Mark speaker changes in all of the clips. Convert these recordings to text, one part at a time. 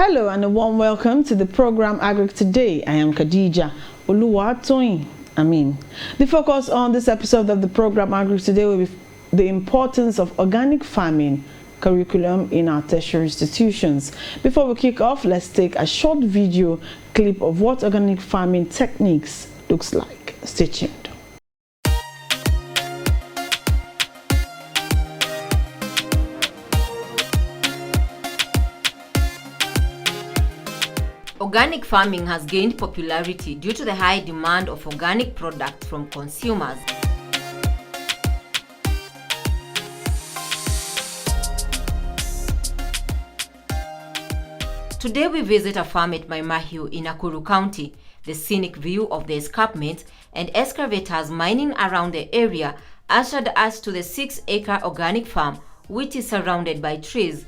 Speaker 1: Hello and a warm welcome to the program Agric Today. I am Khadija Oluwatoyin. The focus on this episode of the program Agric Today will be the importance of organic farming curriculum in our tertiary institutions. Before we kick off, let's take a short video clip of what organic farming techniques looks like. Stay tuned.
Speaker 2: Organic farming has gained popularity due to the high demand of organic products from consumers. Today we visit a farm at Maimahiu in Nakuru County. The scenic view of the escarpment and excavators mining around the area ushered us to the 6-acre organic farm, which is surrounded by trees.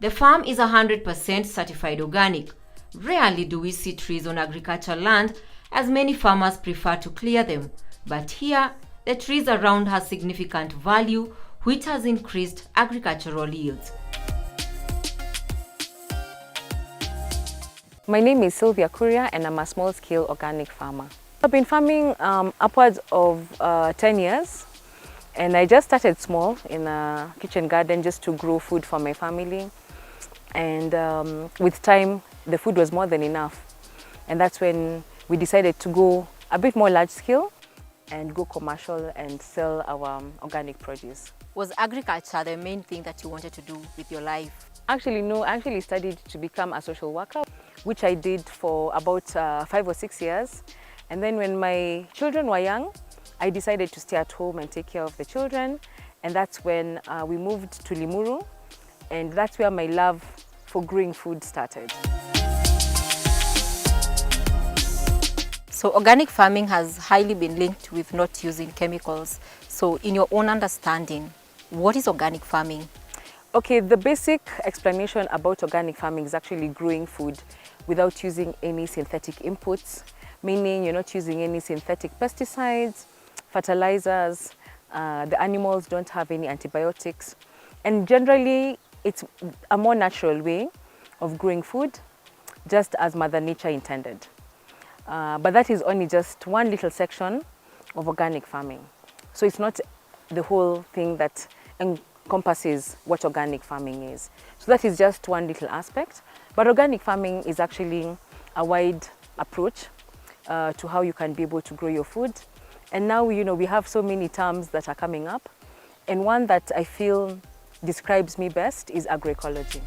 Speaker 2: The farm is 100% certified organic. Rarely do we see trees on agricultural land, as many farmers prefer to clear them. But here, the trees around have significant value, which has increased agricultural yields.
Speaker 3: My name is Sylvia Kuria and I'm a small-scale organic farmer. I've been farming upwards of 10 years. And I just started small in a kitchen garden just to grow food for my family. And with time, the food was more than enough. And that's when we decided to go a bit more large scale and go commercial and sell our organic produce.
Speaker 2: Was agriculture the main thing that you wanted to do with your life?
Speaker 3: Actually, no. I actually studied to become a social worker, which I did for about 5 or 6 years. And then when my children were young, I decided to stay at home and take care of the children. And that's when we moved to Limuru. And that's where my love for growing food started.
Speaker 2: So organic farming has highly been linked with not using chemicals. So in your own understanding, what is organic farming?
Speaker 3: Okay, the basic explanation about organic farming is actually growing food without using any synthetic inputs, meaning you're not using any synthetic pesticides, fertilizers, the animals don't have any antibiotics, and generally it's a more natural way of growing food, just as Mother Nature intended. But that is only just one little section of organic farming. So it's not the whole thing that encompasses what organic farming is. So that is just one little aspect. But organic farming is actually a wide approach to how you can be able to grow your food. And now, we have so many terms that are coming up. And one that I feel describes me best is agroecology.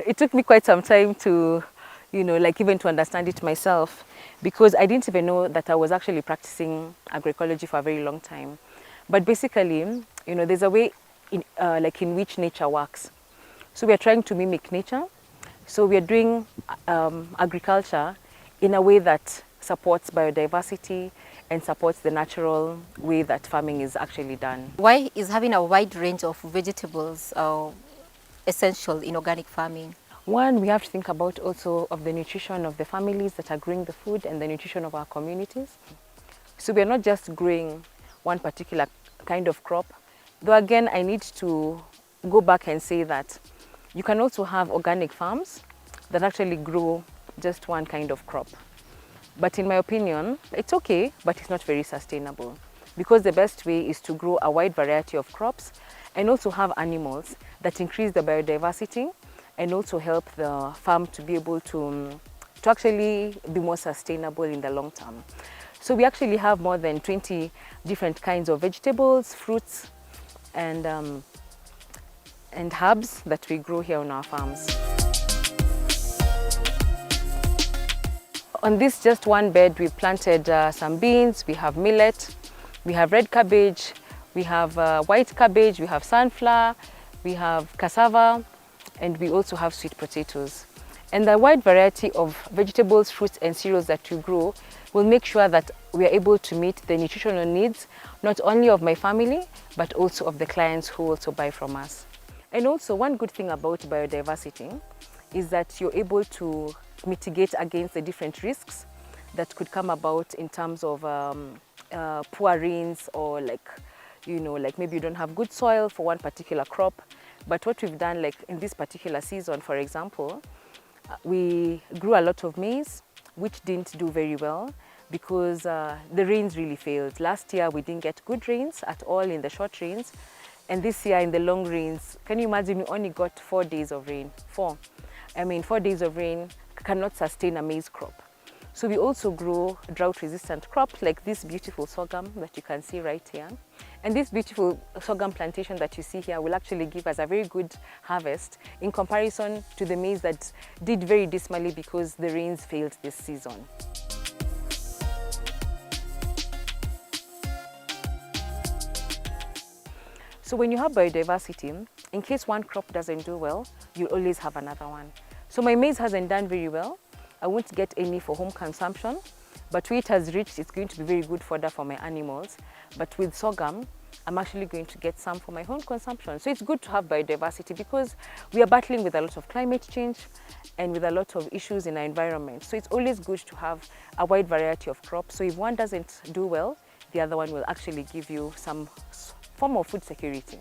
Speaker 3: It took me quite some time to, even to understand it myself, because I didn't even know that I was actually practicing agroecology for a very long time. But basically, there's a way in which nature works. So we are trying to mimic nature. So we are doing agriculture in a way that supports biodiversity and supports the natural way that farming is actually done.
Speaker 2: Why is having a wide range of vegetables essential in organic farming?
Speaker 3: One, we have to think about also of the nutrition of the families that are growing the food and the nutrition of our communities. So we are not just growing one particular kind of crop. Though again, I need to go back and say that you can also have organic farms that actually grow just one kind of crop. But in my opinion, it's okay, but it's not very sustainable, because the best way is to grow a wide variety of crops and also have animals that increase the biodiversity and also help the farm to be able to actually be more sustainable in the long term. So we actually have more than 20 different kinds of vegetables, fruits, and herbs that we grow here on our farms. On this just one bed, we planted some beans, we have millet, we have red cabbage, we have white cabbage, we have sunflower, we have cassava, and we also have sweet potatoes. And the wide variety of vegetables, fruits, and cereals that we grow will make sure that we are able to meet the nutritional needs, not only of my family, but also of the clients who also buy from us. And also, one good thing about biodiversity is that you're able to mitigate against the different risks that could come about in terms of poor rains, or like, like maybe you don't have good soil for one particular crop. But what we've done, like in this particular season, for example, we grew a lot of maize, which didn't do very well because the rains really failed. Last year, we didn't get good rains at all in the short rains. And this year in the long rains, can you imagine, we only got 4 days of rain? 4. 4 days of rain cannot sustain a maize crop. So we also grow drought-resistant crops like this beautiful sorghum that you can see right here. And this beautiful sorghum plantation that you see here will actually give us a very good harvest in comparison to the maize that did very dismally because the rains failed this season. So when you have biodiversity, in case one crop doesn't do well, you always have another one. So my maize hasn't done very well. I won't get any for home consumption, but where it has reached, it's going to be very good fodder for my animals. But with sorghum, I'm actually going to get some for my own consumption. So it's good to have biodiversity because we are battling with a lot of climate change and with a lot of issues in our environment. So it's always good to have a wide variety of crops. So if one doesn't do well, the other one will actually give you some form of food security.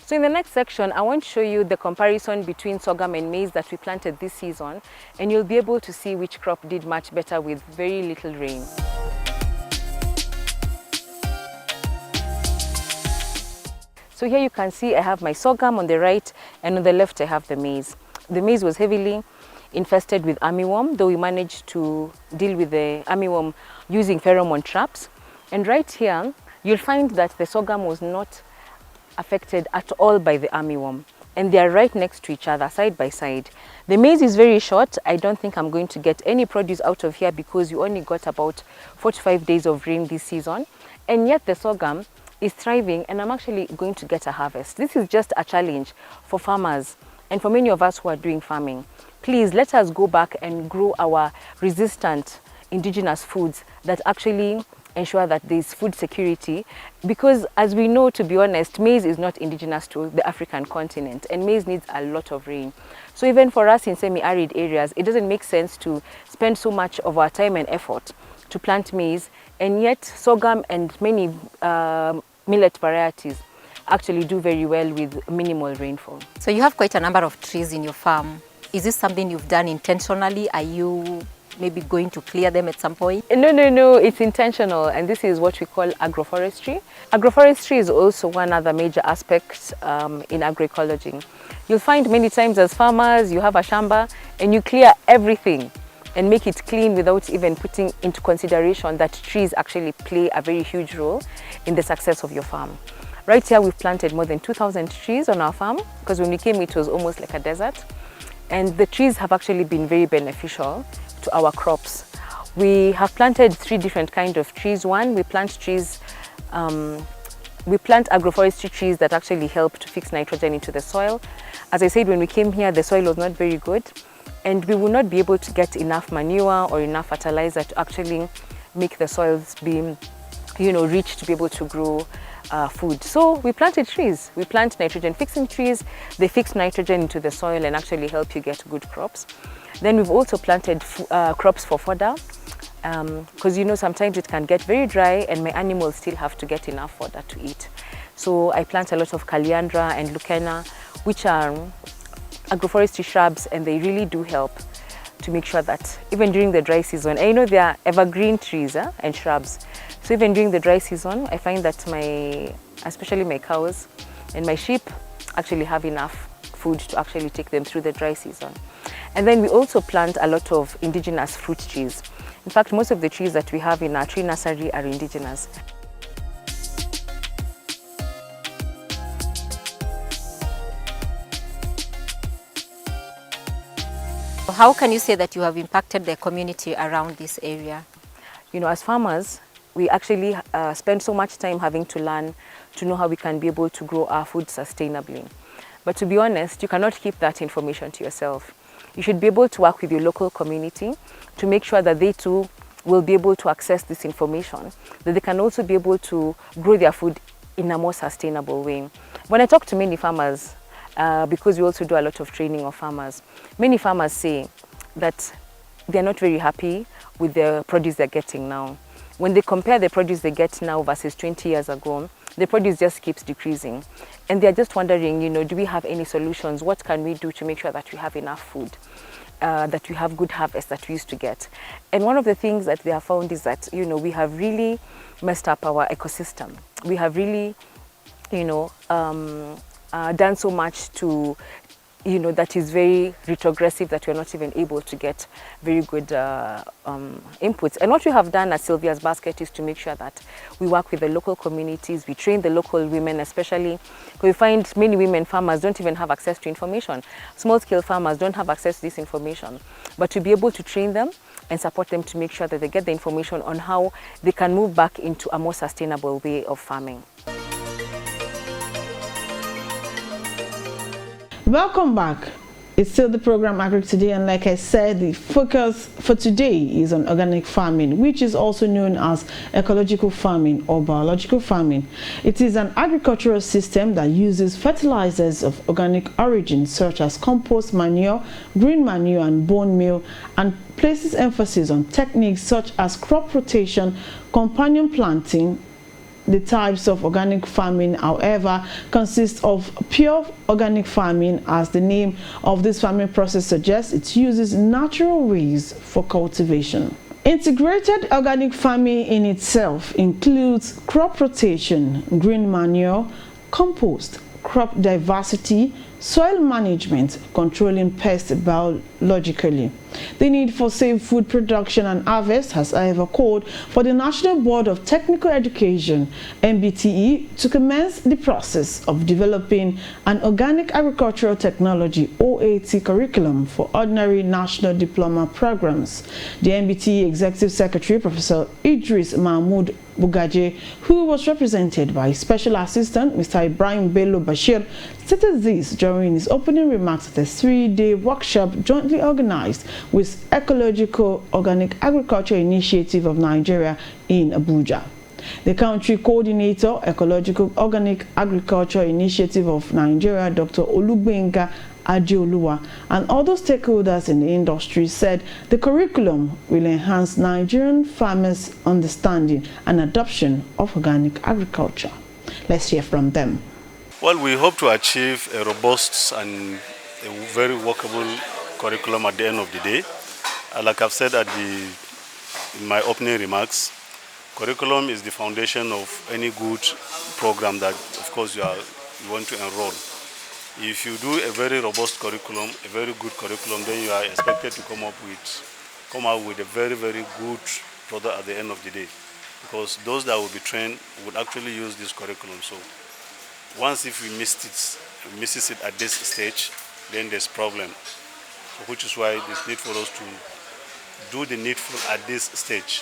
Speaker 3: So in the next section, I want to show you the comparison between sorghum and maize that we planted this season, and you'll be able to see which crop did much better with very little rain. So here you can see I have my sorghum on the right, and on the left I have the maize. The maize was heavily infested with armyworm, though we managed to deal with the armyworm using pheromone traps. And right here, you'll find that the sorghum was not affected at all by the armyworm, and they are right next to each other, side by side. The maize is very short. I don't think I'm going to get any produce out of here because you only got about 45 days of rain this season, and yet the sorghum is thriving and I'm actually going to get a harvest. This is just a challenge for farmers and for many of us who are doing farming. Please let us go back and grow our resistant indigenous foods that actually ensure that there is food security, because as we know, to be honest, maize is not indigenous to the African continent and maize needs a lot of rain. So even for us in semi-arid areas, it doesn't make sense to spend so much of our time and effort to plant maize, and yet sorghum and many millet varieties actually do very well with minimal rainfall.
Speaker 2: So you have quite a number of trees in your farm. Is this something you've done intentionally? Are you maybe going to clear them at some point?
Speaker 3: No, it's intentional, and this is what we call agroforestry. Agroforestry is also one other major aspect in agroecology. You'll find many times as farmers, you have a shamba and you clear everything and make it clean without even putting into consideration that trees actually play a very huge role in the success of your farm. Right here we've planted more than 2,000 trees on our farm, because when we came it was almost like a desert, and the trees have actually been very beneficial to our crops. We have planted 3 different kinds of trees. One, we plant trees, we plant agroforestry trees that actually help to fix nitrogen into the soil. As I said, when we came here, the soil was not very good, and we will not be able to get enough manure or enough fertilizer to actually make the soils be, rich to be able to grow food. So we planted trees. We plant nitrogen fixing trees. They fix nitrogen into the soil and actually help you get good crops. Then we've also planted crops for fodder, because sometimes it can get very dry and my animals still have to get enough fodder to eat. So I plant a lot of Caliandra and Lucena, which are agroforestry shrubs, and they really do help to make sure that even during the dry season, and they are evergreen trees and shrubs. So even during the dry season, I find that especially my cows and my sheep actually have enough food to actually take them through the dry season. And then we also plant a lot of indigenous fruit trees. In fact, most of the trees that we have in our tree nursery are indigenous.
Speaker 2: How can you say that you have impacted the community around this area?
Speaker 3: As farmers, we actually spend so much time having to learn to know how we can be able to grow our food sustainably. But to be honest, you cannot keep that information to yourself. You should be able to work with your local community to make sure that they too will be able to access this information, that they can also be able to grow their food in a more sustainable way. When I talk to many farmers, because we also do a lot of training of farmers. Many farmers say that they're not very happy with the produce they're getting now. When they compare the produce they get now versus 20 years ago, the produce just keeps decreasing. And they're just wondering, do we have any solutions? What can we do to make sure that we have enough food, that we have good harvest that we used to get? And one of the things that they have found is that, we have really messed up our ecosystem. We have really, done so much to, that is very retrogressive, that we're not even able to get very good inputs. And what we have done at Sylvia's Basket is to make sure that we work with the local communities, we train the local women, especially because we find many women farmers don't even have access to information. Small-scale farmers don't have access to this information. But to be able to train them and support them to make sure that they get the information on how they can move back into a more sustainable way of farming.
Speaker 1: Welcome back. It's still the program Agric Today, and like I said, the focus for today is on organic farming, which is also known as ecological farming or biological farming. It is an agricultural system that uses fertilizers of organic origin such as compost manure, green manure and bone meal, and places emphasis on techniques such as crop rotation, companion planting. The types of organic farming, however, consist of pure organic farming. As the name of this farming process suggests, it uses natural ways for cultivation. Integrated organic farming in itself includes crop rotation, green manure, compost, crop diversity, soil management, controlling pests biologically. The need for safe food production and harvest has, however, called for the National Board of Technical Education (NBTE) to commence the process of developing an organic agricultural technology (OAT) curriculum for ordinary national diploma programs. The NBTE Executive Secretary, Professor Idris Mahmoud Bugaje, who was represented by Special Assistant Mr. Ibrahim Bello Bashir, stated this during his opening remarks at a 3-day workshop jointly organized with Ecological Organic Agriculture Initiative of Nigeria in Abuja. The country coordinator, Ecological Organic Agriculture Initiative of Nigeria, Dr. Olugbenga Adeoluwa, and other stakeholders in the industry said the curriculum will enhance Nigerian farmers' understanding and adoption of organic agriculture. Let's hear from them.
Speaker 4: Well, we hope to achieve a robust and a very workable curriculum at the end of the day. Like I've said in my opening remarks, curriculum is the foundation of any good program that, of course, you want to enroll. If you do a very robust curriculum, a very good curriculum, then you are expected to come out with a very, very good product at the end of the day. Because those that will be trained would actually use this curriculum. So once if we misses it at this stage, then there's problem. So which is why there's need for us to do the needful at this stage.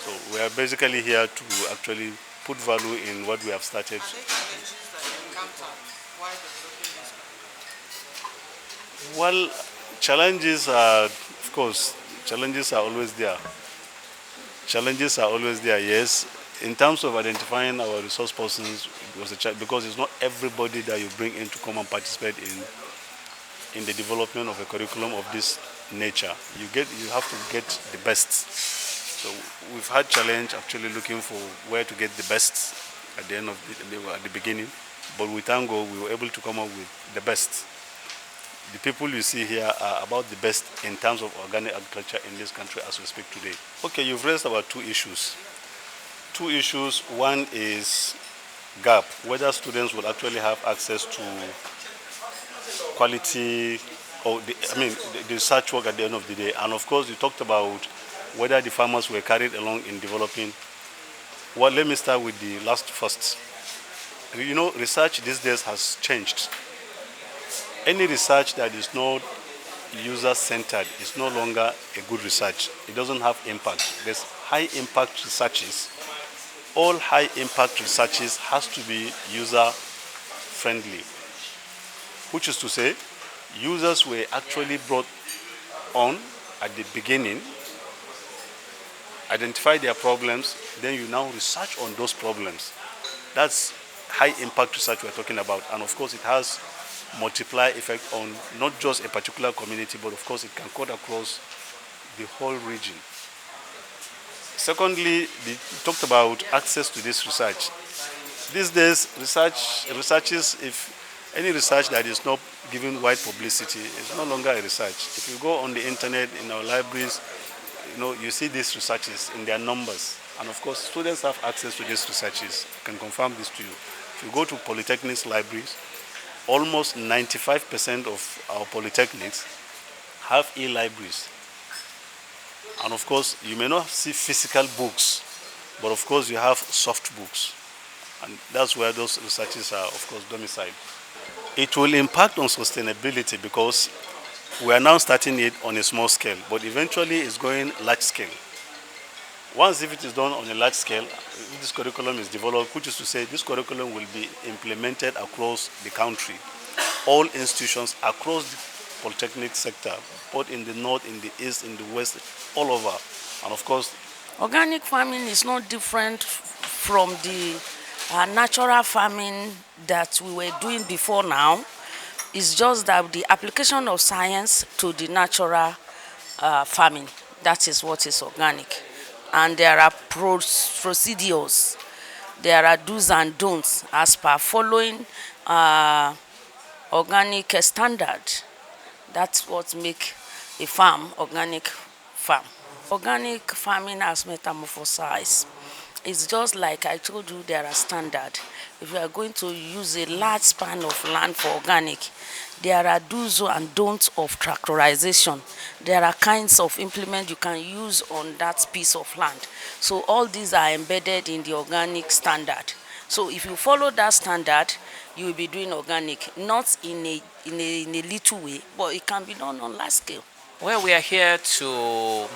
Speaker 4: So we are basically here to actually put value in what we have started. Well, challenges are, of course, challenges are always there. Challenges are always there, yes. In terms of identifying our resource persons, it was a challenge because it's not everybody that you bring in to come and participate in the development of a curriculum of this nature. You have to get the best. So we've had challenge actually looking for where to get the best at the end of at the beginning, but we thank God we were able to come up with the best. The people you see here are about the best in terms of organic agriculture in this country as we speak today. Okay, you've raised about two issues. One is gap, whether students will actually have access to quality or the research work at the end of the day. And of course, you talked about whether the farmers were carried along in developing. Well, let me start with the last first. Research these days has changed. Any research that is not user-centered is no longer a good research. It doesn't have impact. There's high-impact researches. All high-impact researches has to be user-friendly, which is to say, users were actually brought on at the beginning, identify their problems, then you now research on those problems. That's high impact research we're talking about, and of course it has multiply effect on not just a particular community, but of course it can cut across the whole region. Secondly, we talked about access to this research. These days, researches, if any research that is not given wide publicity is no longer a research. If you go on the internet, in our libraries, you see these researches in their numbers. And of course, students have access to these researches. I can confirm this to you. If you go to polytechnics libraries, almost 95% of our polytechnics have e-libraries. And of course, you may not see physical books, but of course you have soft books. And that's where those researches are, of course, domiciled. It will impact on sustainability because we are now starting it on a small scale, but eventually it's going large scale. Once if it is done on a large scale, if this curriculum is developed, which is to say this curriculum will be implemented across the country, all institutions across the polytechnic sector, both in the north, in the east, in the west, all over. And of course,
Speaker 5: organic farming is not different from the natural farming that we were doing before now. It's just that the application of science to the natural farming, that is what is organic. And there are procedures, there are do's and don'ts as per following organic standard. That's what makes a farm organic farm. Organic farming has metamorphosized. It's just like I told you, there are standards. If you are going to use a large span of land for organic, there are do's and don'ts of tractorization. There are kinds of implement you can use on that piece of land. So all these are embedded in the organic standard. So if you follow that standard, you will be doing organic, not in a little way, but it can be done on large scale.
Speaker 6: Well, we are here to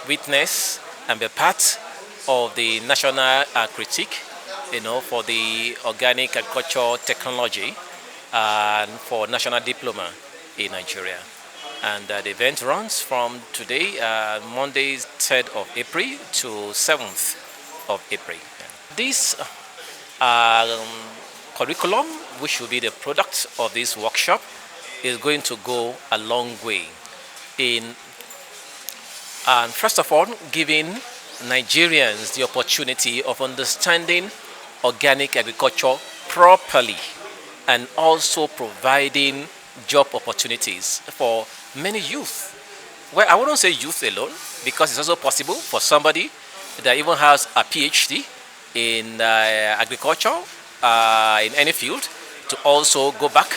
Speaker 6: witness and be part of the national critique, for the organic agriculture technology and for national diploma in Nigeria. And the event runs from today, Monday 3rd of April to 7th of April. This curriculum, which will be the product of this workshop, is going to go a long way in, first of all, giving Nigerians the opportunity of understanding organic agriculture properly, and also providing job opportunities for many youth. Well, I wouldn't say youth alone, because it's also possible for somebody that even has a PhD in agriculture, in any field, to also go back,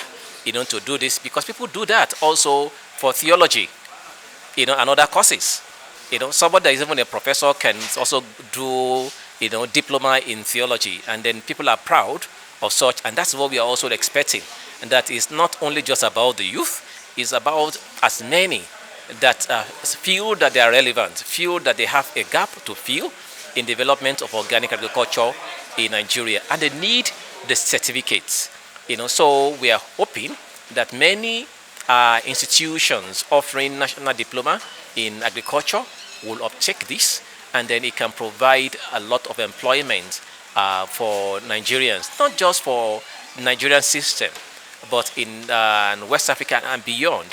Speaker 6: to do this, because people do that also for theology, and other courses. Somebody that is even a professor can also do, diploma in theology, and then people are proud of such, and that's what we are also expecting. And that is not only just about the youth, it's about as many that feel that they are relevant, feel that they have a gap to fill in development of organic agriculture in Nigeria, and they need the certificates. So we are hoping that many institutions offering national diploma in agriculture will uptake this, and then it can provide a lot of employment for Nigerians, not just for Nigerian system, but in West Africa and beyond,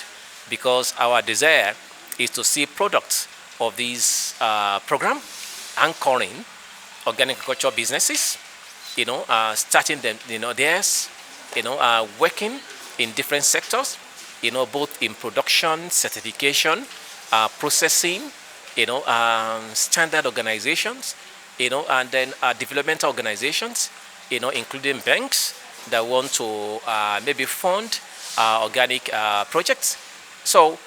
Speaker 6: because our desire is to see products of this program anchoring organic agriculture businesses, starting them, theirs, working in different sectors, both in production, certification, processing, standard organizations, and then developmental organizations, including banks that want to maybe fund organic projects. So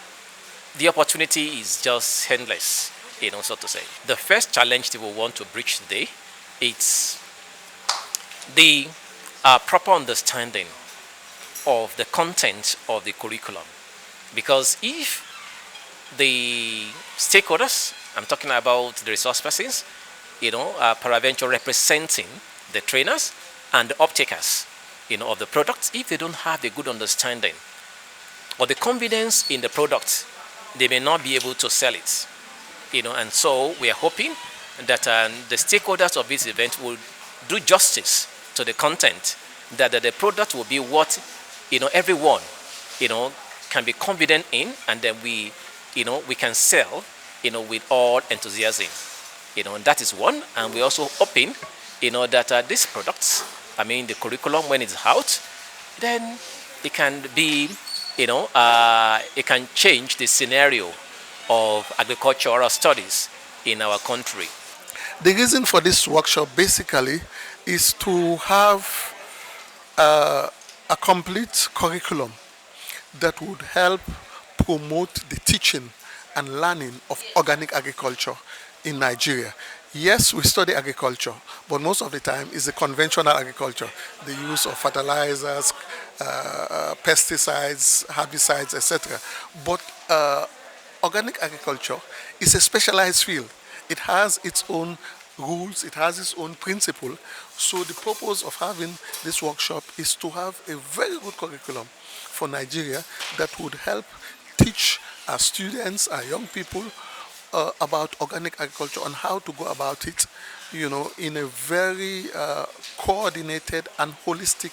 Speaker 6: the opportunity is just endless, so to say. The first challenge that we want to bridge today is the proper understanding of the content of the curriculum. Because if the stakeholders, I'm talking about the resource persons, peradventure representing the trainers and the uptakers, of the products, if they don't have a good understanding or the confidence in the product, they may not be able to sell it. And so we are hoping that the stakeholders of this event will do justice to the content, that the product will be what everyone can be confident in, and then we can sell with all enthusiasm. And that is one. And we're also hoping that these products, the curriculum, when it's out, then it can be it can change the scenario of agricultural studies in our country.
Speaker 7: The reason for this workshop basically is to have a complete curriculum that would help promote the teaching and learning of organic agriculture in Nigeria. Yes, we study agriculture, but most of the time it's a conventional agriculture, the use of fertilizers, pesticides, herbicides, etc. But organic agriculture is a specialized field. It has its own rules, it has its own principle. So the purpose of having this workshop is to have a very good curriculum for Nigeria that would help teach our students, our young people, about organic agriculture and how to go about it, in a very coordinated and holistic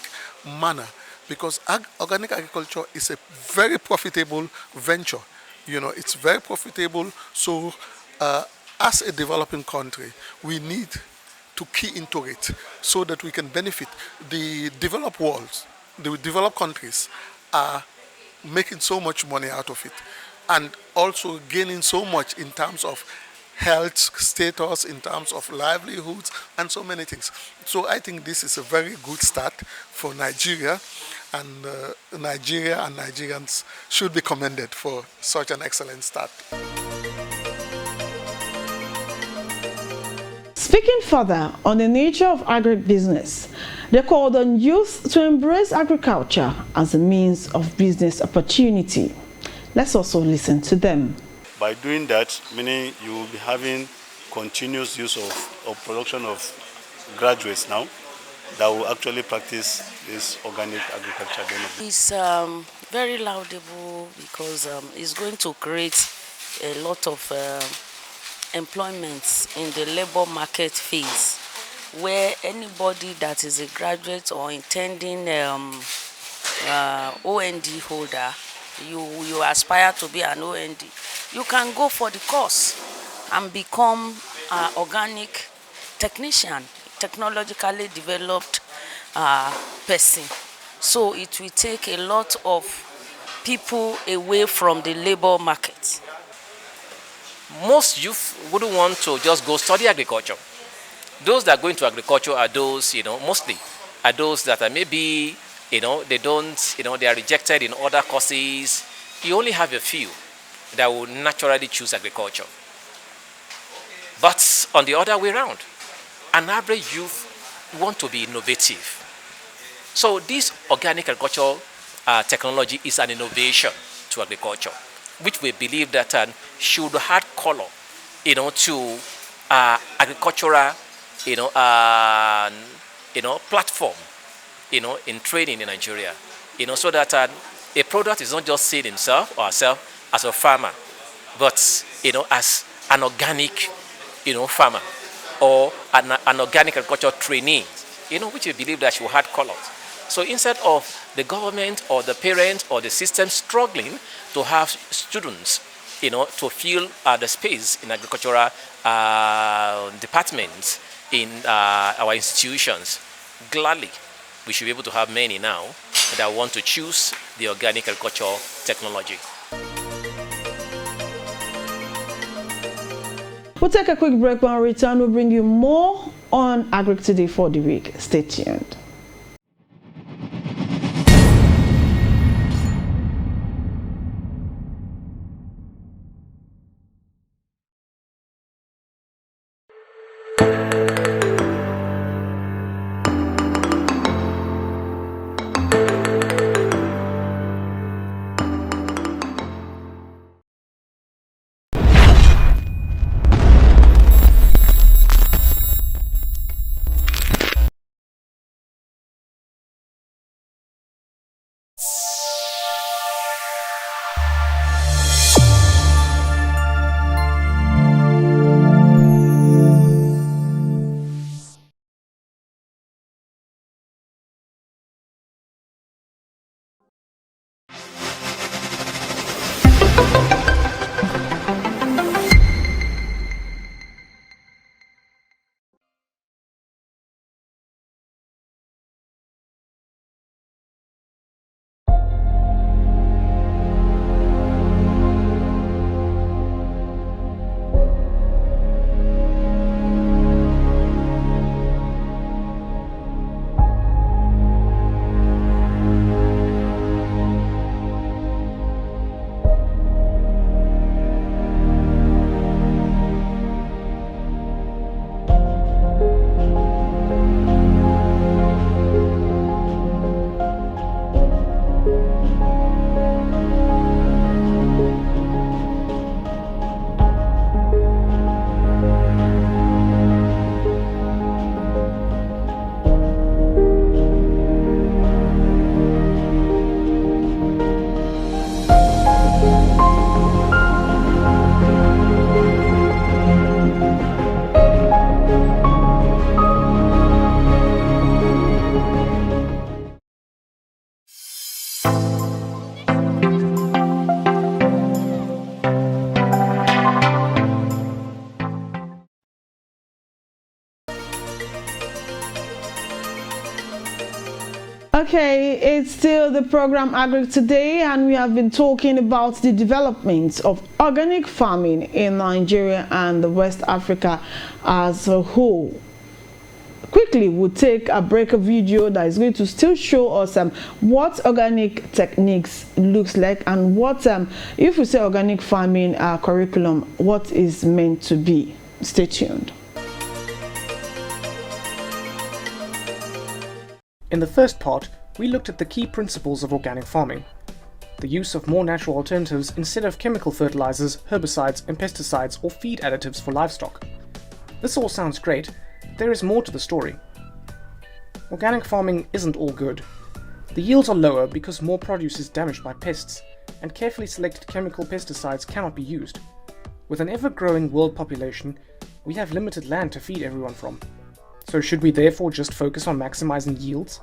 Speaker 7: manner. Because organic agriculture is a very profitable venture. It's very profitable. So as a developing country, we need to key into it so that we can benefit. The developed world, the developed countries are making so much money out of it, and also gaining so much in terms of health status, in terms of livelihoods, and so many things. So I think this is a very good start for Nigeria, and Nigeria and Nigerians should be commended for such an excellent start.
Speaker 1: Speaking further on the nature of agribusiness, they called on youth to embrace agriculture as a means of business opportunity. Let's also listen to them.
Speaker 4: By doing that, meaning you will be having continuous use of production of graduates now that will actually practice this organic agriculture.
Speaker 5: It's very laudable because it's going to create a lot of employment in the labor market phase, where anybody that is a graduate or intending OND holder, you aspire to be an OND, you can go for the course and become an organic technician, technologically developed person. So it will take a lot of people away from the labor market.
Speaker 6: Most youth wouldn't want to just go study agriculture. Those that go into agriculture are those, mostly are those that are maybe, they don't, they are rejected in other courses. You only have a few that will naturally choose agriculture. But on the other way around, an average youth want to be innovative. So this organic agricultural technology is an innovation to agriculture, which we believe that should add color, to agricultural, platform, in training in Nigeria, so that a product is not just seen himself or herself as a farmer, but as an organic, farmer, or an organic agriculture trainee, which we believe that should add color. So instead of the government or the parents or the system struggling to have students, to fill the space in agricultural departments in our institutions, gladly we should be able to have many now that want to choose the organic agricultural technology.
Speaker 1: We'll take a quick break. When we return, we'll bring you more on Agric Today for the week. Stay tuned. Okay, it's still the program Agric Today, and we have been talking about the developments of organic farming in Nigeria and the West Africa as a whole. Quickly, we'll take a break video that is going to still show us what organic techniques looks like and what, if we say organic farming curriculum, what is meant to be. Stay tuned.
Speaker 8: In the first part, we looked at the key principles of organic farming. The use of more natural alternatives instead of chemical fertilizers, herbicides and pesticides or feed additives for livestock. This all sounds great, but there is more to the story. Organic farming isn't all good. The yields are lower because more produce is damaged by pests, and carefully selected chemical pesticides cannot be used. With an ever-growing world population, we have limited land to feed everyone from. So should we therefore just focus on maximizing yields?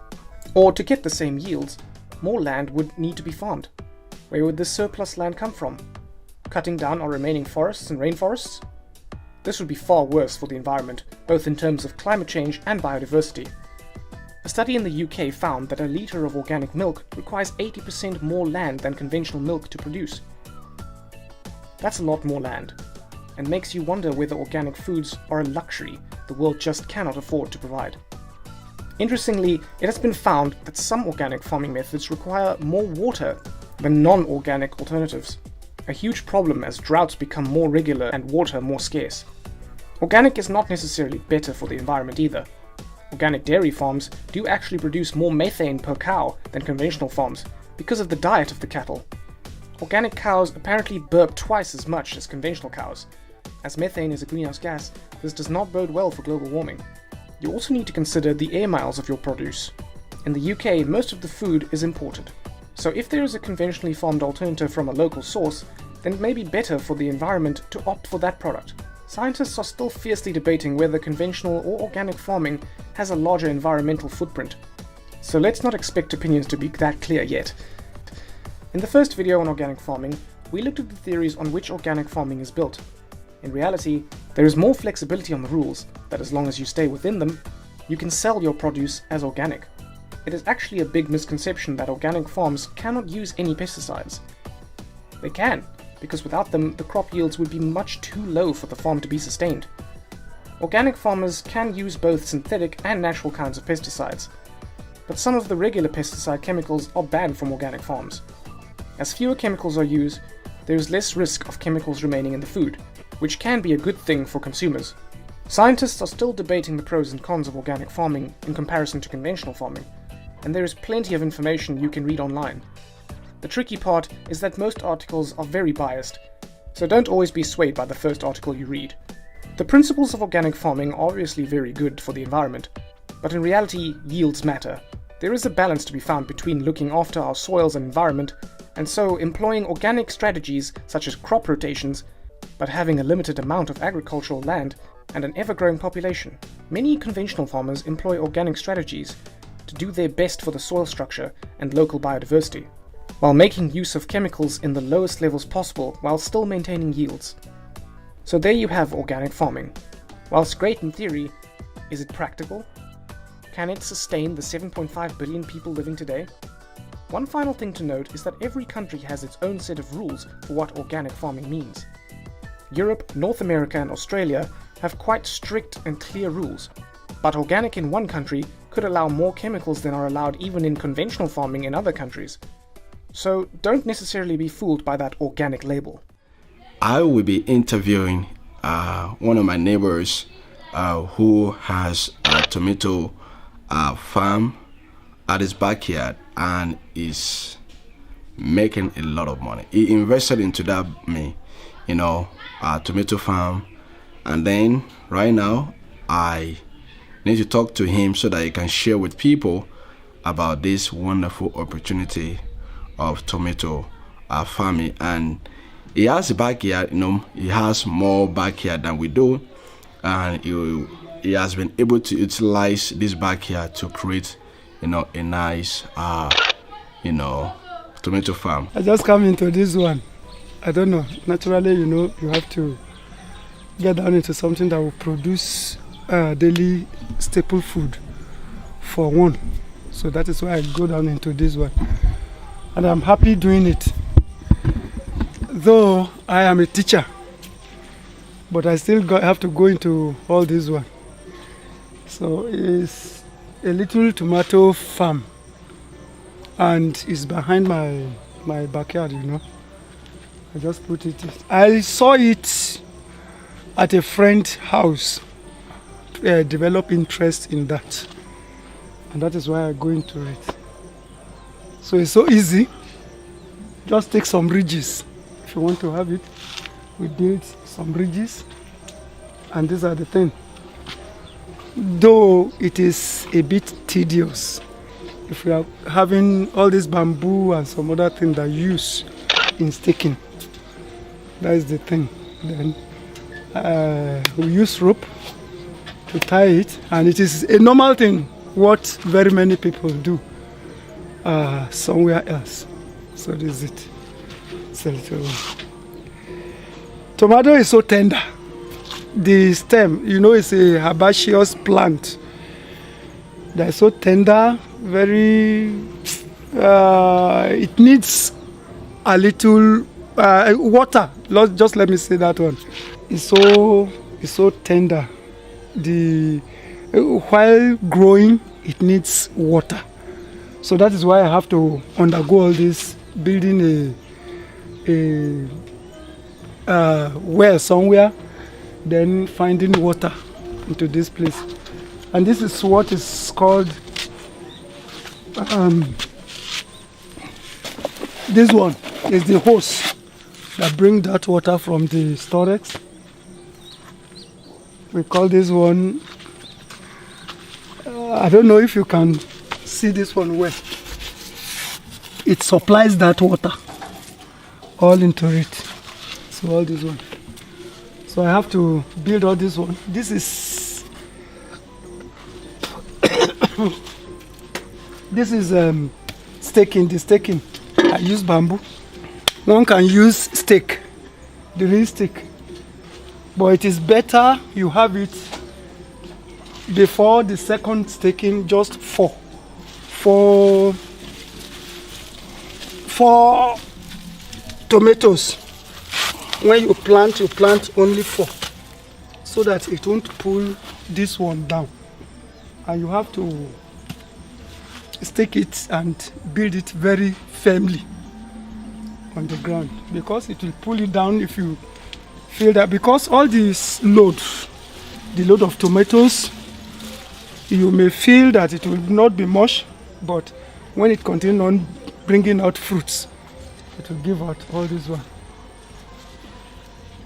Speaker 8: Or to get the same yields, more land would need to be farmed. Where would this surplus land come from? Cutting down our remaining forests and rainforests? This would be far worse for the environment, both in terms of climate change and biodiversity. A study in the UK found that a litre of organic milk requires 80% more land than conventional milk to produce. That's a lot more land, and makes you wonder whether organic foods are a luxury the world just cannot afford to provide. Interestingly, it has been found that some organic farming methods require more water than non-organic alternatives, a huge problem as droughts become more regular and water more scarce. Organic is not necessarily better for the environment either. Organic dairy farms do actually produce more methane per cow than conventional farms because of the diet of the cattle. Organic cows apparently burp twice as much as conventional cows. As methane is a greenhouse gas, this does not bode well for global warming. You also need to consider the air miles of your produce. In the UK, most of the food is imported. So if there is a conventionally farmed alternative from a local source, then it may be better for the environment to opt for that product. Scientists are still fiercely debating whether conventional or organic farming has a larger environmental footprint. So let's not expect opinions to be that clear yet. In the first video on organic farming, we looked at the theories on which organic farming is built. In reality, there is more flexibility on the rules that as long as you stay within them, you can sell your produce as organic. It is actually a big misconception that organic farms cannot use any pesticides. They can, because without them, the crop yields would be much too low for the farm to be sustained. Organic farmers can use both synthetic and natural kinds of pesticides, but some of the regular pesticide chemicals are banned from organic farms. As fewer chemicals are used, there is less risk of chemicals remaining in the food, which can be a good thing for consumers. Scientists are still debating the pros and cons of organic farming in comparison to conventional farming, and there is plenty of information you can read online. The tricky part is that most articles are very biased, so don't always be swayed by the first article you read. The principles of organic farming are obviously very good for the environment, but in reality, yields matter. There is a balance to be found between looking after our soils and environment, and so employing organic strategies such as crop rotations, but having a limited amount of agricultural land and an ever-growing population. Many conventional farmers employ organic strategies to do their best for the soil structure and local biodiversity, while making use of chemicals in the lowest levels possible while still maintaining yields. So there you have organic farming. Whilst great in theory, is it practical? Can it sustain the 7.5 billion people living today? One final thing to note is that every country has its own set of rules for what organic farming means. Europe, North America and Australia have quite strict and clear rules, but organic in one country could allow more chemicals than are allowed even in conventional farming in other countries. So don't necessarily be fooled by that organic label.
Speaker 9: I will be interviewing one of my neighbors who has a tomato farm at his backyard and is making a lot of money. He invested into that tomato farm, and then right now I need to talk to him so that he can share with people about this wonderful opportunity of tomato farming. And he has a backyard, he has more backyard than we do, and he has been able to utilize this backyard to create a nice tomato farm.
Speaker 10: I just come into this one. I don't know, naturally, you have to get down into something that will produce daily staple food for one. So that is why I go down into this one. And I'm happy doing it. Though I am a teacher, but I still have to go into all this one. So it's a little tomato farm, and it's behind my backyard, you know. I just put it. I saw it at a friend's house, develop interest in that, and that is why I go into it. So it's so easy. Just take some ridges. If you want to have it, we build some ridges, and these are the thing. Though it is a bit tedious, if we are having all this bamboo and some other thing that you use in staking, that is the thing. Then we use rope to tie it, and it is a normal thing, what very many people do somewhere else. So this is it. So tomato is so tender. The stem, you know, it's a herbaceous plant. They're so tender, very. It needs a little water. Just let me say that one. It's so tender. While growing, it needs water. So that is why I have to undergo all this, building a well somewhere, then finding water into this place. And this is what is called, this one is the hose that bring that water from the storage. We call this one, I don't know if you can see this one well. It supplies that water all into it. So all this one. So I have to build all this one. This is this is staking. The staking, I use bamboo. One can use stake, the real stake, but it is better you have it before the second staking. Just four tomatoes. When you plant only 4, so that it won't pull this one down. And you have to stake it and build it very firmly on the ground, because it will pull it down if you feel that. Because all these loads, the load of tomatoes, you may feel that it will not be much, but when it continues on bringing out fruits, it will give out all this one.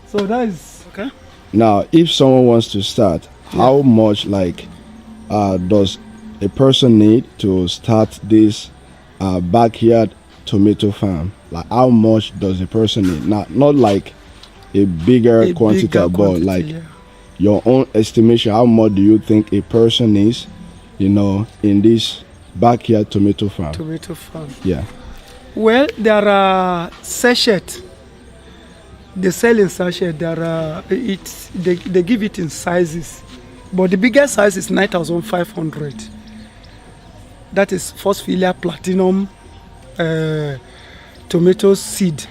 Speaker 10: So that is okay.
Speaker 9: Now, if someone wants to start, how much does a person need to start this backyard tomato farm? Like, how much does a person need? Not like a bigger quantity, but like your own estimation. How much do you think a person needs, in this backyard tomato farm?
Speaker 10: Tomato farm.
Speaker 9: Yeah.
Speaker 10: Well, there are sachets. They sell in sachet. They give it in sizes, but the biggest size is 9,500. That is Phosphilia platinum tomato seed.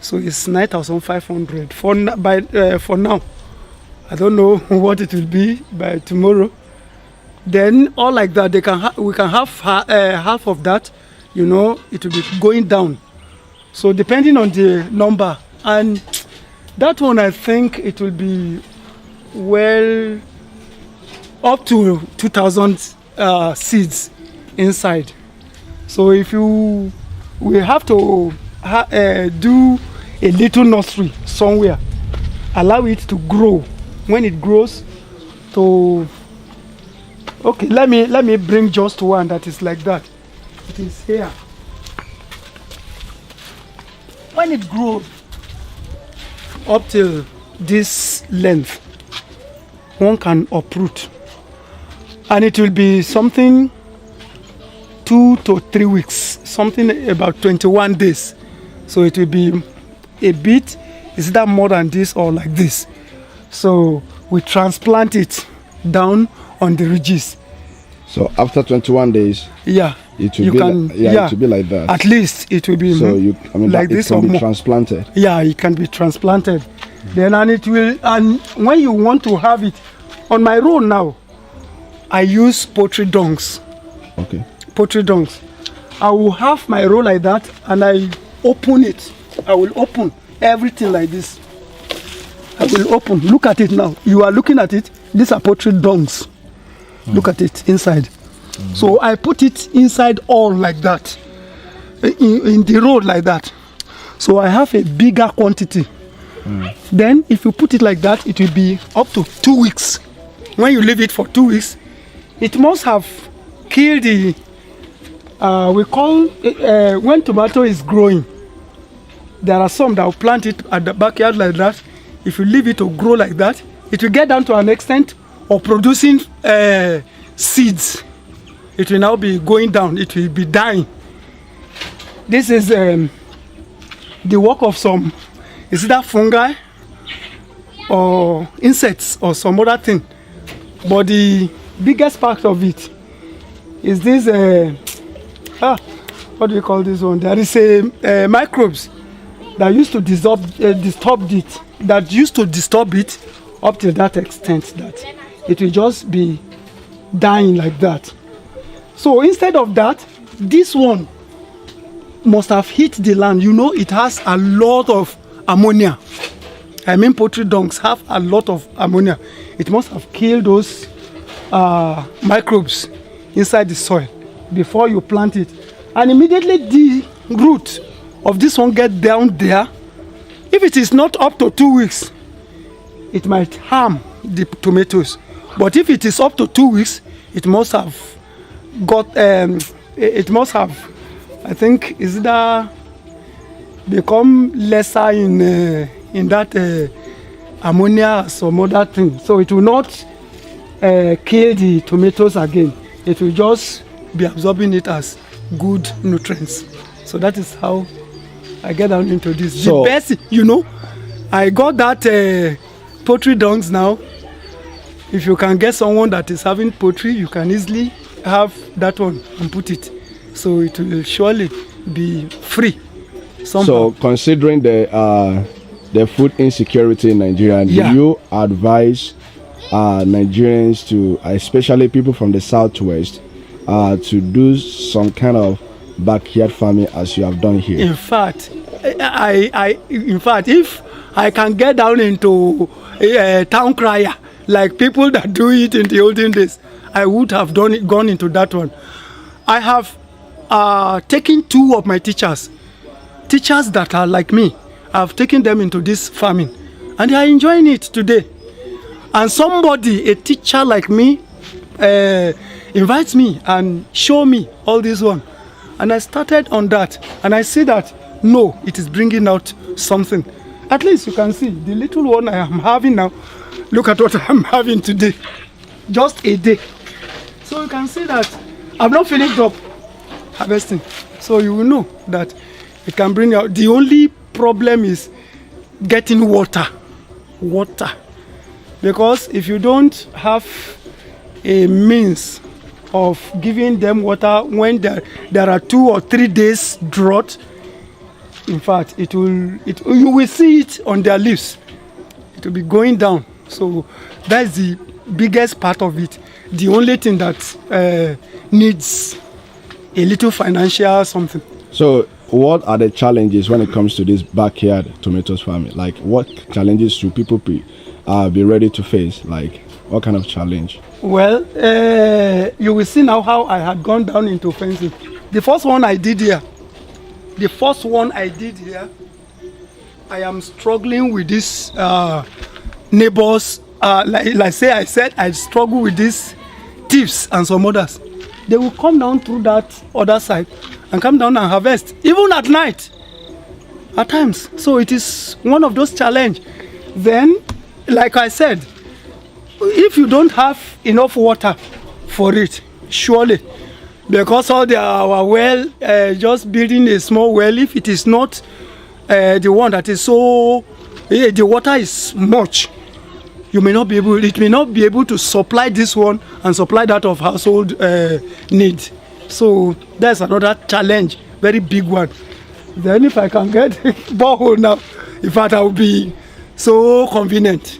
Speaker 10: So it's 9,500 for now. I don't know what it will be by tomorrow. Then all like that, we can have half of that. It will be going down. So depending on the number. And that one, I think it will be well up to 2,000 seeds inside. So if we have to do a little nursery somewhere, allow it to grow. When it grows, let me bring just one that is like that. It is here. When it grows up till this length, one can uproot, and it will be something 2 to 3 weeks, something about 21 days. So it will be a bit, is that more than this or like this? So we transplant it down on the ridges.
Speaker 9: So after 21 days,
Speaker 10: yeah,
Speaker 9: it will it will be like that.
Speaker 10: At least it will be
Speaker 9: so
Speaker 10: like this
Speaker 9: it
Speaker 10: or
Speaker 9: can be
Speaker 10: more.
Speaker 9: transplanted.
Speaker 10: Yeah, it can be transplanted. Then and when you want to have it, on my row now, I use poultry dungs.
Speaker 9: Okay.
Speaker 10: Poultry dungs. I will have my row like that, and I open it. I will open everything like this. I will open. Look at it now. You are looking at it. These are poultry dungs. Look at it inside. So I put it inside all like that, in the road like that. So I have a bigger quantity. Then if you put it like that, it will be up to 2 weeks. When you leave it for 2 weeks, it must have killed the, we call it, when tomato is growing, there are some that will plant it at the backyard like that. If you leave it to grow like that, it will get down to an extent of producing seeds. It will now be going down. It will be dying. This is the work of some, is that fungi or insects or some other thing. But the biggest part of it is this, what do you call this one? There is a microbes that used to disturb it up to that extent that it will just be dying like that. So instead of that, this one must have hit the land. You know, it has a lot of ammonia. I mean, poultry dungs have a lot of ammonia. It must have killed those microbes inside the soil before you plant it. And immediately the root of this one get down there. If it is not up to 2 weeks, it might harm the tomatoes. But if it is up to 2 weeks, it must have got, it must have, I think, is that become lesser in that ammonia or some other thing. So it will not kill the tomatoes again. It will just be absorbing it as good nutrients. So that is how I get down into this. So the best, you know, I got that poultry dungs now. If you can get someone that is having poultry, you can easily have that one and put it. So it will surely be free. Somehow.
Speaker 9: So considering the food insecurity in Nigeria, do you advise Nigerians to, especially people from the southwest, to do some kind of backyard farming as you have done here?
Speaker 10: In fact, if I can get down into town crier like people that do it in the olden days, I would have gone into that one. I have taken 2 of my teachers that are like me. I've taken them into this farming, and they are enjoying it today. And somebody, a teacher like me, invites me and show me all this one. And I started on that, and I see that, no, it is bringing out something. At least you can see the little one I am having now. Look at what I'm having today. Just a day. So you can see that I've not finished up harvesting. So you will know that it can bring out. The only problem is getting water. Because if you don't have a means of giving them water when there are 2 or 3 days drought, in fact, you will see it on their leaves. It will be going down. So that's the biggest part of it. The only thing that needs a little financial something.
Speaker 9: So what are the challenges when it comes to this backyard tomatoes farming? Like, what challenges should people be ready to face? Like, what kind of challenge? Well,
Speaker 10: you will see now how I had gone down into fencing. The first one I did here, I am struggling with this neighbors. Like say I said, I struggle with these thieves and some others. They will come down through that other side and come down and harvest, even at night, at times. So it is one of those challenges. Then, like I said, if you don't have enough water for it, surely, because all our well, just building a small well, if it is not the one that is so, the water is much, you may not be able, it may not be able to supply this one and supply that of household need. So that's another challenge, very big one. Then if I can get borehole now, in fact, I will be so convenient.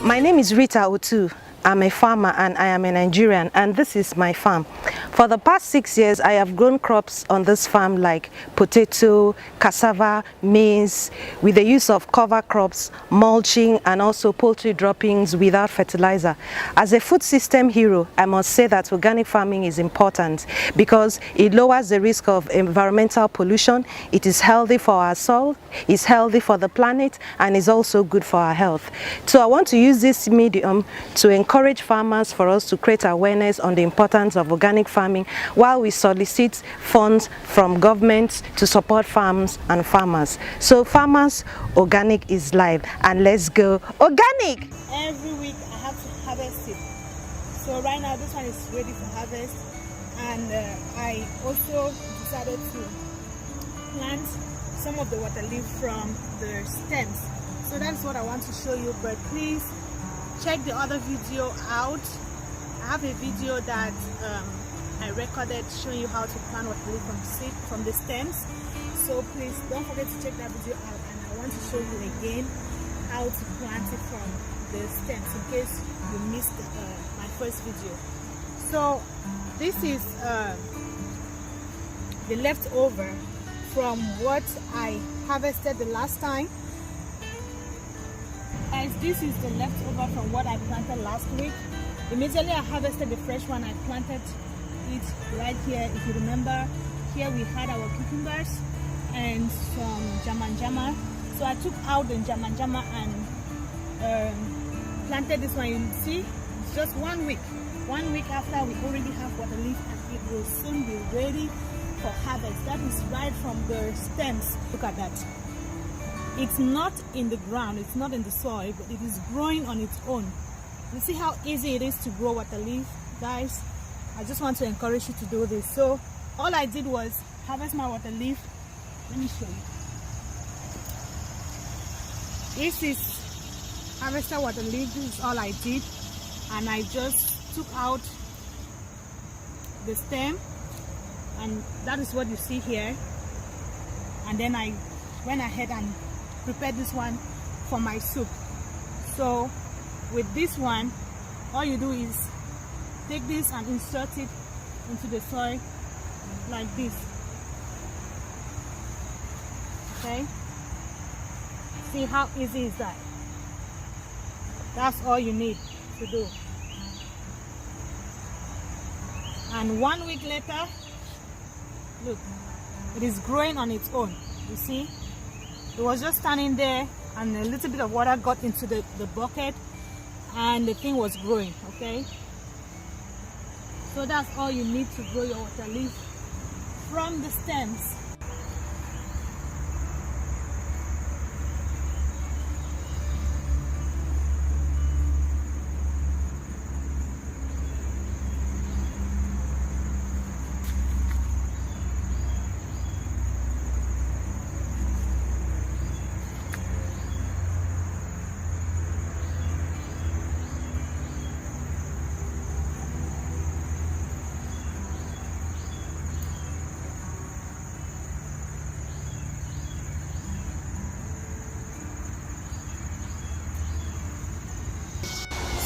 Speaker 11: My name is Rita Otu. I'm a farmer and I am a Nigerian, and this is my farm. For the past 6 years, I have grown crops on this farm like potato, cassava, maize, with the use of cover crops, mulching, and also poultry droppings without fertilizer. As a food system hero, I must say that organic farming is important because it lowers the risk of environmental pollution, it is healthy for our soil, it's healthy for the planet, and is also good for our health. So I want to use this medium to encourage farmers for us to create awareness on the importance of organic farming while we solicit funds from governments to support farms and farmers. So farmers, organic is life, and let's go organic!
Speaker 12: Every week I have to harvest it. So right now this one is ready for harvest, and I also decided to plant some of the water leaf from the stems. So that's what I want to show you, but please check the other video out. I have a video that I recorded showing you how to plant water leaf from the stems. So please don't forget to check that video out, and I want to show you again how to plant it from the stems in case you missed my first video. So this is the leftover from what I harvested the last time. Guys, this is the leftover from what I planted last week. Immediately I harvested the fresh one, I planted it right here. If you remember, here we had our cucumbers and some jama. So I took out the jama and planted this one. You see, it's just 1 week. 1 week after, we already have water leaf, and it will soon be ready for harvest. That is right from the stems. Look at that. It's not in the ground, it's not in the soil, but it is growing on its own. You see how easy it is to grow water leaf, guys? I just want to encourage you to do this. So all I did was harvest my water leaf. Let me show you. This is harvested water leaf. This is all I did, and I just took out the stem, and that is what you see here. And then I went ahead and prepared this one for my soup. So with this one, all you do is take this and insert it into the soil like this. Okay, see how easy is that? That's all you need to do. And 1 week later, look, it is growing on its own. You see, it was just standing there, and a little bit of water got into the bucket, and the thing was growing. Okay, so that's all you need to grow your water leaf from the stems.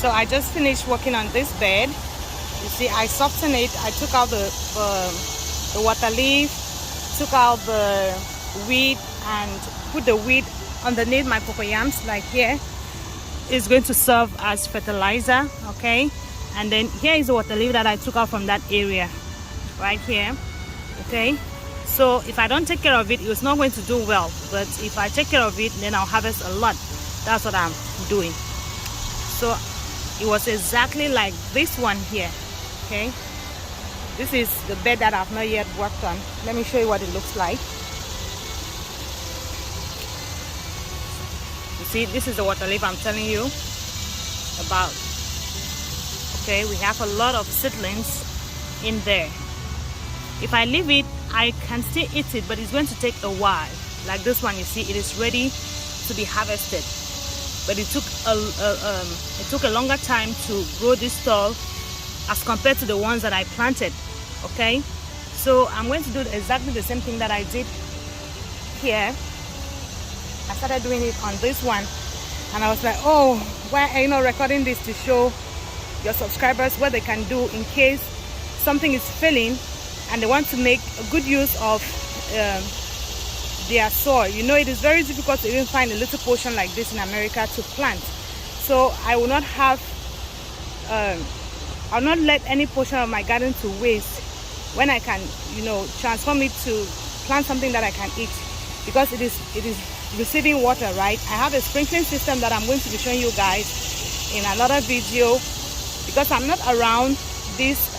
Speaker 12: So I just finished working on this bed. You see, I softened it. I took out the water leaf, took out the weed, and put the weed underneath my cocoyams, like here. It's going to serve as fertilizer, okay? And then here is the water leaf that I took out from that area, right here, okay? So if I don't take care of it, it's not going to do well. But if I take care of it, then I'll harvest a lot. That's what I'm doing. So it was exactly like this one here, okay? This is the bed that I've not yet worked on. Let me show you what it looks like. You see, this is the water leaf I'm telling you about. Okay, we have a lot of seedlings in there. If I leave it, I can still eat it, but it's going to take a while. Like this one, you see, it is ready to be harvested. But it took a longer time to grow this tall as compared to the ones that I planted. Okay, so I'm going to do exactly the same thing that I did here. I started doing it on this one, and I was like, oh, why are you not recording this to show your subscribers what they can do in case something is failing and they want to make a good use of their soil. You know, it is very difficult to even find a little portion like this in America to plant. So I will not have I'll not let any portion of my garden to waste when I can, you know, transform it to plant something that I can eat, because it is receiving water, right? I have a sprinkling system that I'm going to be showing you guys in another video, because I'm not around this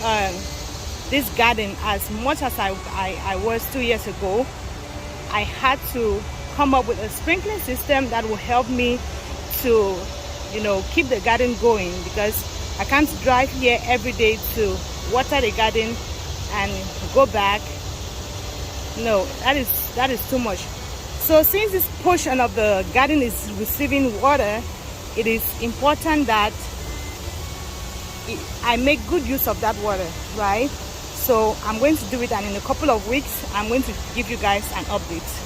Speaker 12: this garden as much as I was 2 years ago. I had to come up with a sprinkling system that will help me to, you know, keep the garden going, because I can't drive here every day to water the garden and go back. No, that is too much. So since this portion of the garden is receiving water, it is important that I make good use of that water, right? So I'm going to do it, and in a couple of weeks I'm going to give you guys an update.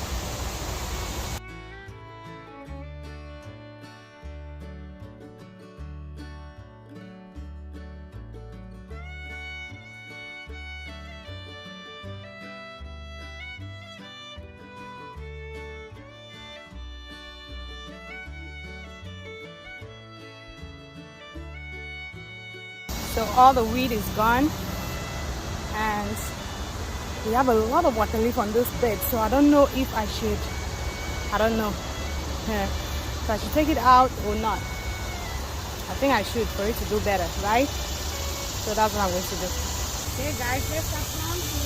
Speaker 12: So all the weed is gone, and we have a lot of water leaf on this bed, so I don't know if I should, if I should take it out or not. I think I should, for it to do better, right? So that's what I'm going to do. Okay guys, let's start planting.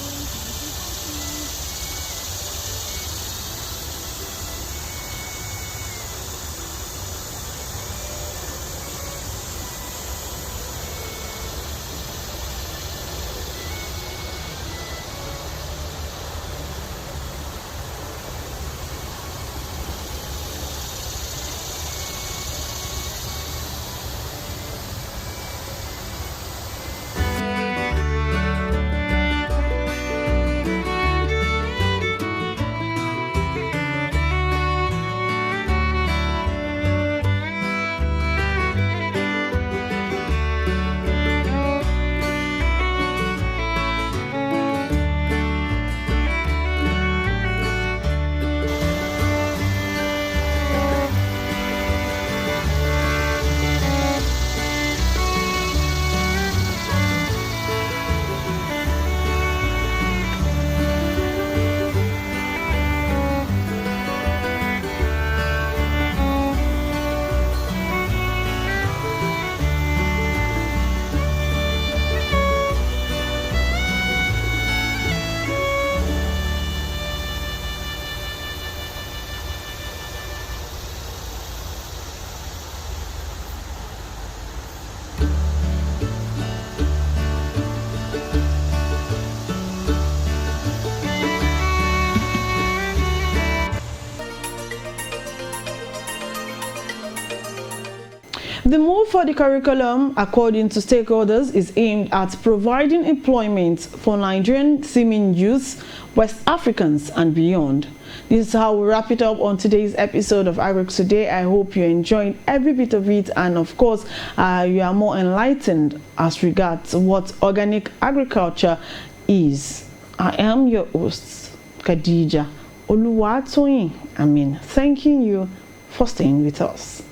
Speaker 1: The move for the curriculum, according to stakeholders, is aimed at providing employment for Nigerian seeming youth, West Africans and beyond. This is how we wrap it up on today's episode of Agric Today. I hope you enjoyed every bit of it, and of course you are more enlightened as regards what organic agriculture is. I am your host, Khadija Oluwatoyin. Thanking you for staying with us.